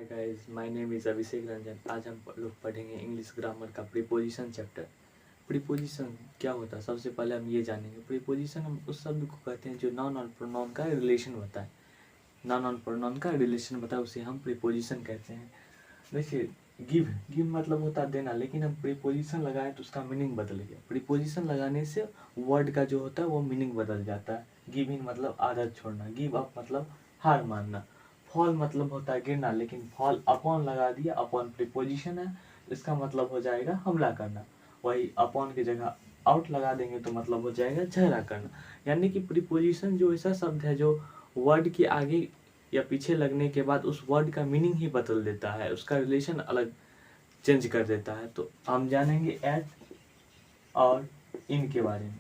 Guys, my name is अभिषेक रंजन। आज हम लोग पढ़ेंगे इंग्लिश ग्रामर का प्रीपोजिशन चैप्टर। प्रीपोजिशन क्या होता है, सबसे पहले हम ये जानेंगे। प्रीपोजिशन हम उस शब्द को कहते हैं जो नाउन और प्रोनाउन का रिलेशन होता है। नाउन और प्रोनाउन का रिलेशन होता है, उसे हम प्रीपोजिशन कहते हैं। देखिए, गिव मतलब होता है देना, लेकिन हम प्रीपोजिशन लगाएं तो उसका मीनिंग बदल गया। प्रीपोजिशन लगाने से वर्ड का जो होता है वो मीनिंग बदल जाता है। गिव इन मतलब आदत छोड़ना, गिव अप मतलब हार मानना, फॉल मतलब होता है गिरना, लेकिन फॉल अपॉन लगा दिया, अपॉन प्रीपोजिशन है, इसका मतलब हो जाएगा हमला करना। वही अपॉन की जगह आउट लगा देंगे तो मतलब हो जाएगा झगड़ा करना। यानी कि प्रीपोजिशन जो ऐसा शब्द है जो वर्ड के आगे या पीछे लगने के बाद उस वर्ड का मीनिंग ही बदल देता है, उसका रिलेशन अलग चेंज कर देता है। तो हम जानेंगे एट और इन के बारे में।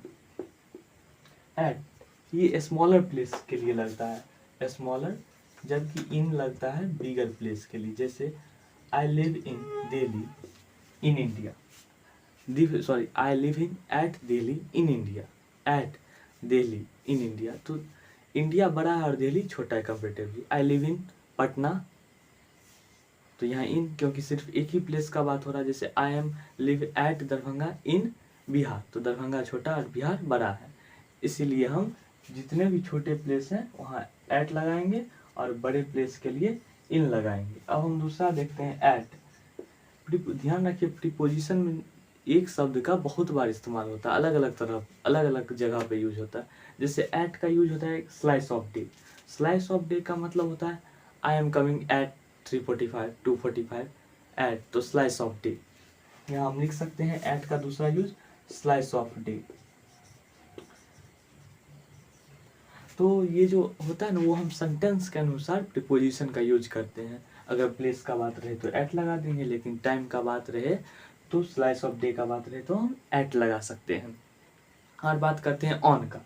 एट ये स्मॉलर प्लेस के लिए लगता है, स्मॉलर, जबकि इन लगता है बिगर प्लेस के लिए। जैसे I live in Delhi in India, I live in at Delhi in India, at Delhi in India. तो इंडिया बड़ा है और दिल्ली छोटा है comparatively. I live in Patna, तो यहाँ इन क्योंकि सिर्फ एक ही प्लेस का बात हो रहा है। जैसे I am live at Darbhanga in Bihar, तो दरभंगा छोटा और बिहार बड़ा है, इसीलिए हम जितने भी छोटे प्लेस हैं वहाँ एट लगाएंगे और बड़े प्लेस के लिए इन लगाएंगे। अब हम दूसरा देखते हैं एट। ध्यान रखिए, प्रीपोजिशन में एक शब्द का बहुत बार इस्तेमाल होता है, अलग अलग तरह, अलग अलग जगह पे यूज होता है। जैसे एट का यूज होता है slice of day. Slice of day का मतलब होता है I am coming at 3:45 2:45 at, तो स्लाइस ऑफ डे। यहाँ हम लिख सकते हैं एट का दूसरा यूज स्लाइस ऑफ डे। तो ये जो होता है ना, वो हम सेंटेंस के अनुसार प्रीपोजिशन का यूज करते हैं। अगर प्लेस का बात रहे तो एट लगा देंगे, लेकिन टाइम का बात रहे तो स्लाइस ऑफ डे का बात रहे तो हम एट लगा सकते हैं। और बात करते हैं ऑन का।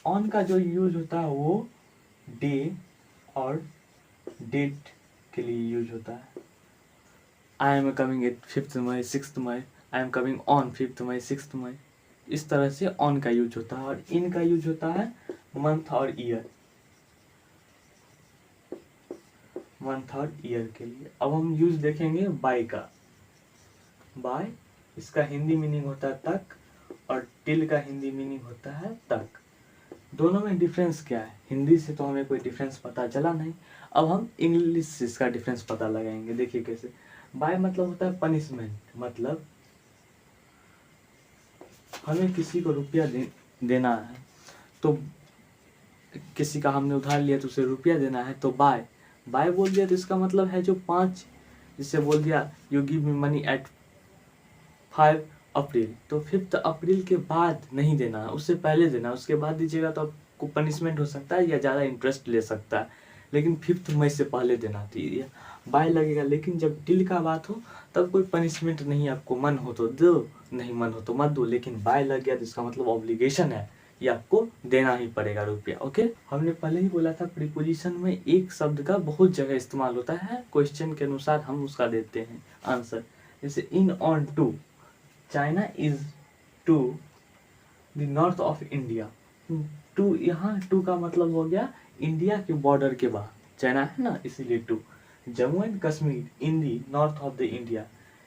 ऑन का जो यूज होता है वो डे और डेट के लिए यूज होता है। I am coming at 5th May 6th May, I am coming on 5th May 6th May, इस तरह से ऑन का यूज होता है। और इन का यूज होता है मंथ और ईयर, मंथ और ईयर के लिए। अब हम यूज देखेंगे बाय का। बाय, इसका हिंदी मीनिंग होता है तक, और टिल का हिंदी मीनिंग होता है तक। दोनों में डिफरेंस क्या है? हिंदी से तो हमें कोई डिफरेंस पता चला नहीं, अब हम इंग्लिश से इसका डिफरेंस पता लगाएंगे। देखिए कैसे। बाय मतलब होता है पनिशमेंट, मतलब हमें किसी को रुपया देना है, तो किसी का हमने उधार लिया तो उसे रुपया देना है, तो बाय बाय बोल दिया तो इसका मतलब है जो 5, जिससे बोल दिया you give me money at 5 अप्रैल, तो 5 अप्रैल के बाद नहीं देना है, उससे पहले देना है। उसके बाद दीजिएगा तो आपको पनिशमेंट हो सकता है या ज़्यादा इंटरेस्ट ले सकता है, लेकिन 5 मई से पहले देना चाहिए, बाय लगेगा। लेकिन जब डील का बात हो तब कोई पनिशमेंट नहीं, आपको मन हो तो दो, नहीं मन हो तो मत दो, लेकिन बाय लग गया तो इसका मतलब ऑब्लिगेशन है, ये आपको देना ही पड़ेगा रुपया। ओके, हमने पहले ही बोला था प्रीपोजिशन में एक शब्द का बहुत जगह इस्तेमाल होता है, क्वेश्चन के अनुसार हम उसका देते हैं आंसर। जैसे in on to, China is to the north of India. To, यहाँ टू का मतलब हो गया इंडिया के बॉर्डर के बाहर, चाइना है ना, इसीलिए to. Jammu and Kashmir in the north of the India,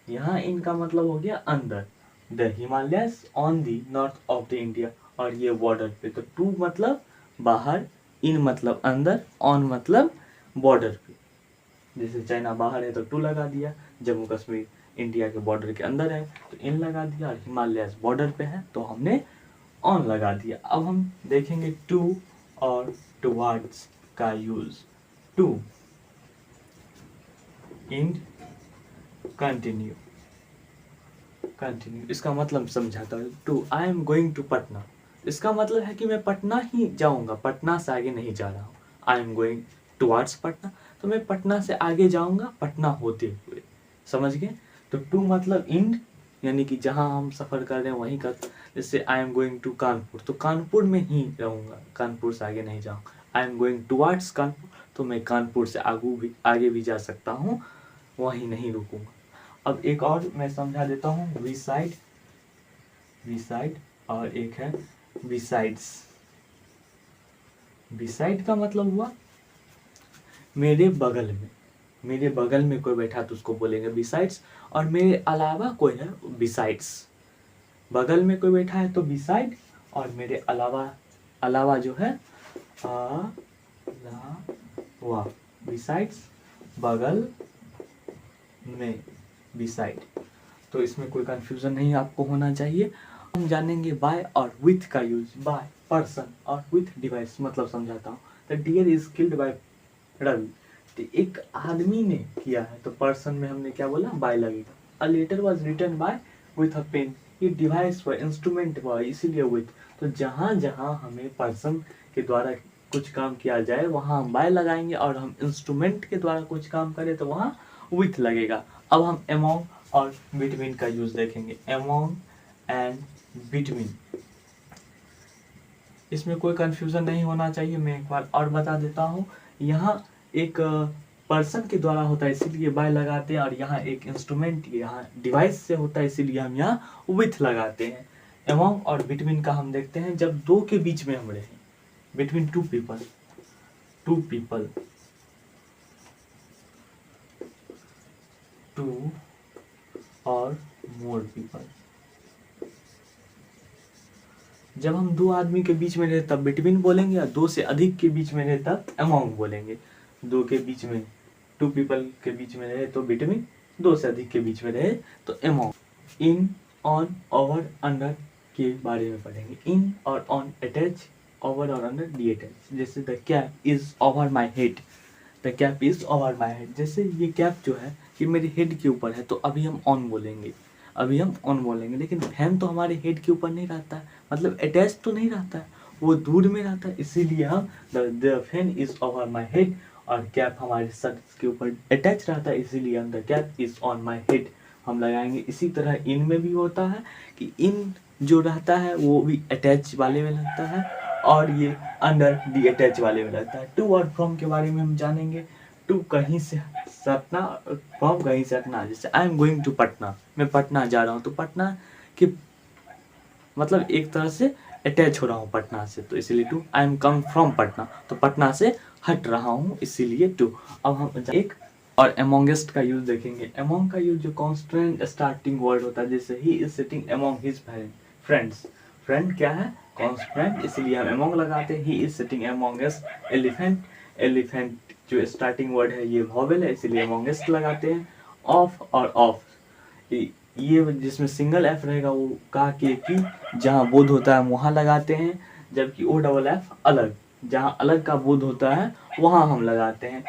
यहाँ इनका मतलब हो गया अंदर। The Himalayas on the north of the India, और ये बॉर्डर पे। तो टू मतलब बाहर, इन मतलब अंदर, ऑन मतलब बॉर्डर पे। जैसे चाइना बाहर है तो टू लगा दिया, जम्मू कश्मीर इंडिया के बॉर्डर के अंदर है तो इन लगा दिया, और हिमालय बॉर्डर पे है तो हमने ऑन लगा दिया। अब हम देखेंगे टू और टुवर्ड्स का use. To, and, continue. Continue इसका मतलब समझाता हूँ। To, I am going to Patna, इसका मतलब है कि मैं पटना ही जाऊंगा, पटना से आगे नहीं जा रहा हूँ। आई एम गोइंग टुवर्ड्स पटना, तो मैं पटना से आगे जाऊंगा पटना होते हुए, समझ गए। तो टू मतलब इंड, यानी कि जहाँ हम सफ़र कर रहे हैं वहीं का। जैसे I am going to Kanpur, तो कानपुर में ही रहूँगा, कानपुर से आगे नहीं जाऊँगा। आई एम गोइंग टुवर्ड्स कानपुर, तो मैं कानपुर से आगे भी जा सकता हूँ, वहीं नहीं रुकूंगा। अब एक और मैं समझा देता हूँ, विसाइड, विसाइड, और एक है बिसाइड्स। बिसाइड का मतलब हुआ मेरे बगल में, मेरे बगल में कोई बैठा तो उसको बोलेंगे बिसाइड्स, और मेरे अलावा कोई है बिसाइड्स। बगल में कोई बैठा है तो बिसाइड, और मेरे अलावा जो है अलावा, बिसाइड्स, बगल में, बिसाइड। तो इसमें कोई कंफ्यूजन नहीं आपको होना चाहिए। हम जानेंगे बाय और विथ का यूज। बाय पर्सन और विथ डिवाइस मतलब समझाता हूँ। The deer is killed by Ravi, तो एक आदमी ने किया है तो पर्सन में हमने क्या बोला, बाय लगेगा। A letter was written by with a pen, ये डिवाइस हुआ, इंस्ट्रूमेंट हुआ, इसीलिए विथ। तो जहाँ जहाँ हमें पर्सन के द्वारा कुछ काम किया जाए वहाँ हम बाय लगाएंगे, और हम इंस्ट्रूमेंट के द्वारा कुछ काम करें तो वहाँ विथ लगेगा। अब हम अमोंग और बिटवीन का यूज देखेंगे। अमोंग एंड बिटवीन, इसमें कोई कंफ्यूजन नहीं होना चाहिए। मैं एक बार और बता देता हूँ। यहाँ एक पर्सन के द्वारा होता है इसीलिए बाय लगाते हैं, और यहाँ एक इंस्ट्रूमेंट यहाँ डिवाइस से होता है इसीलिए हम यहाँ विथ लगाते हैं। अमोंग और बिटवीन का हम देखते हैं जब दो के बीच में हम रहे, बिटवीन टू पीपल, टू और मोर पीपल। जब हम दो आदमी के बीच में रहे तब बिटवीन बोलेंगे, और दो से अधिक के बीच में रहे तब अमोंग बोलेंगे। दो के बीच में, टू पीपल के बीच में रहे तो बिटवीन, दो से अधिक के बीच में रहे तो among. In, on, over, under के बारे में पढ़ेंगे। इन और ऑन अटैच, ओवर और अंडर डी अटैच। जैसे the cap is over my head, the cap is over my head, जैसे ये कैप जो है ये मेरे हेड के ऊपर है तो अभी हम ऑन बोलेंगे, लेकिन फैन तो हमारे हेड के ऊपर नहीं रहता है, मतलब अटैच तो नहीं रहता है, वो दूर में रहता है, इसीलिए हम the fan is over my head, और कैप हमारे सर के ऊपर अटैच रहता है इसीलिए हम the cap is on my head हम लगाएंगे। इसी तरह इन में भी होता है कि इन जो रहता है वो भी अटैच वाले में लगता है, और ये अंडर डी अटैच वाले में लगता है। टू और फ्रॉम के बारे में हम जानेंगे। टू कहीं से सटना, फ्रॉम कहीं से हटना। जैसे I am going to Patna, मैं पटना जा रहा हूँ, तो पटना के मतलब एक तरह से अटैच हो रहा हूँ पटना से, तो इसीलिए to. I am come from Patna, तो पटना से हट रहा हूँ इसीलिए टू। अब हम एक और अमोंगेस्ट का यूज देखेंगे। अमोंग का यूज जो कॉन्स्टेंट स्टार्टिंग वर्ड होता है, जैसे he is sitting among his friends. Friend क्या है, कॉन्स्टेंट, इसलिए हम अमोंग लगाते हैं। He is sitting amongst elephant, elephant जो स्टार्टिंग वर्ड है ये वॉवेल है इसीलिए अमोंगेस्ट लगाते हैं। ऑफ और ऑफ, ये जिसमें सिंगल एफ रहेगा वो का के की जहाँ बोध होता है वहाँ लगाते हैं, जबकि ओ डबल एफ अलग, जहाँ अलग का बोध होता है वहाँ हम लगाते हैं।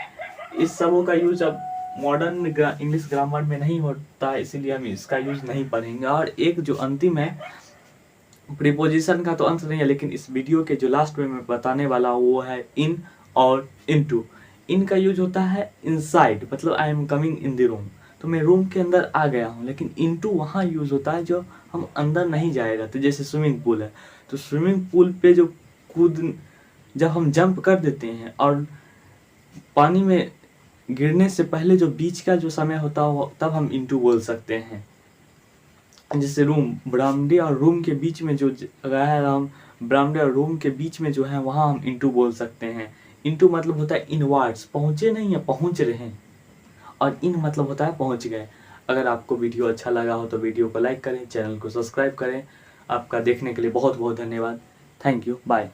इस सबों का यूज अब मॉडर्न इंग्लिश ग्रामर में नहीं होता है इसीलिए हम इसका यूज नहीं पढ़ेंगे। और एक जो अंतिम है, प्रीपोजिशन का तो अंत नहीं है, लेकिन इस वीडियो के जो लास्ट में मैं बताने वाला वो है इन और इनटू। इन का यूज होता है इनसाइड, मतलब आई am coming in the room, तो मैं रूम के अंदर आ गया हूँ। लेकिन इनटू वहाँ यूज होता है जो हम अंदर नहीं जाएगा, तो जैसे स्विमिंग पूल है, तो स्विमिंग पूल पे जो जब हम जंप कर देते हैं और पानी में गिरने से पहले जो बीच का जो समय होता है तब हम इनटू बोल सकते हैं। जैसे रूम, बरामदे और रूम के बीच में जो जगह है, हम बरामदे और रूम के बीच में जो है वहाँ हम इनटू बोल सकते हैं। इनटू मतलब होता है इनवर्ड्स, पहुँचे नहीं है, पहुँच रहे हैं, और इन मतलब होता है पहुँच गए। अगर आपको वीडियो अच्छा लगा हो तो वीडियो को लाइक करें, चैनल को सब्सक्राइब करें। आपका देखने के लिए बहुत बहुत धन्यवाद। Thank you, bye.